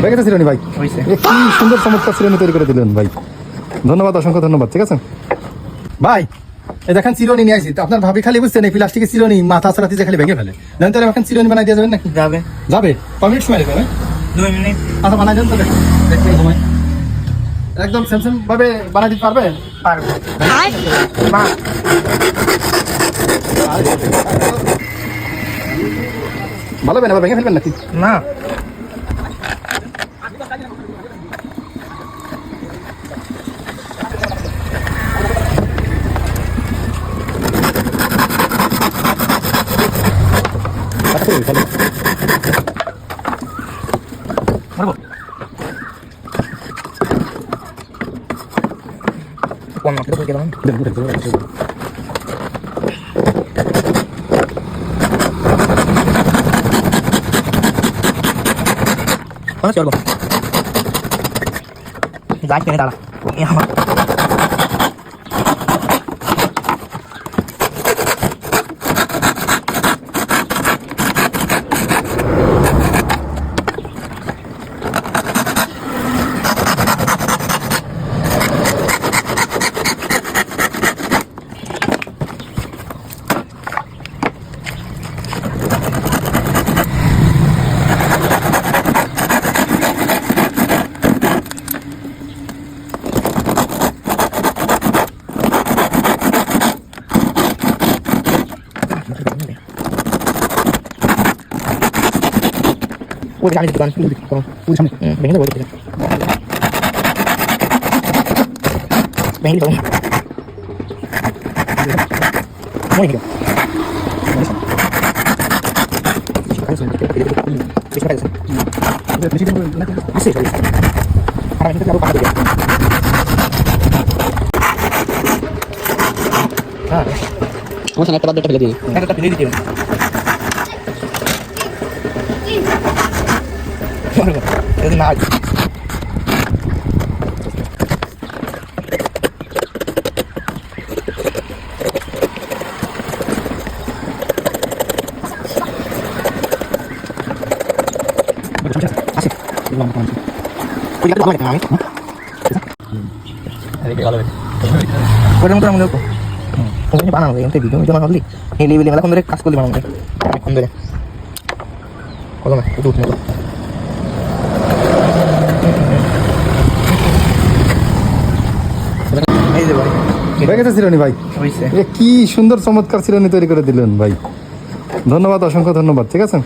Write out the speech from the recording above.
হয়ে গেছে চিরুনি ভাই, কি সুন্দর চমৎকার চিরুনি তৈরি করে দিলেন ভাই, ধন্যবাদ, অসংখ্য ধন্যবাদ। ঠিক আছে ভাই, এই দেখেন চিরুনি নিয়ে আসি। তো আপনার ভাবি খালি বুঝছেন এই প্লাস্টিকের চিরুনি মাথা ছাড়াতে যে খালি ভেঙে ফেলে, জানেন তাহলে এখন চিরুনি বানাই দিয়ে যাবেন নাকি? যাবে যাবে কমিট সময় লাগবে? 2 মিনিট। আচ্ছা বানাই দেন তো, দেখতে সময় একদম স্যামসাং ভাবে বানাই দিতে পারবেন? পারবো মা। ভালো হবে না, ভেঙে ফেলবেন নাকি? না কোন মাত্র করে গেলাম। কোন চলবো যাই কেনে দাঁড়া এ আমার ওই জানি দোকান ওই সামনে ভেঙে দেবো ভেঙে দেবো মই গেল একটা বাদ ফেলে দিই, একটা ফেলে দিতে না। বানানো ভিডিও বানাবলি এই লেভেলে মেলা ধরে কাজ করলি বানানো অনেকক্ষণ ধরে কত না একটু উঠে হয়ে গেছে চিরুনি ভাই, কি সুন্দর চমৎকার চিরুনি তৈরি করে দিলেন ভাই, ধন্যবাদ, অসংখ্য ধন্যবাদ। ঠিক আছে।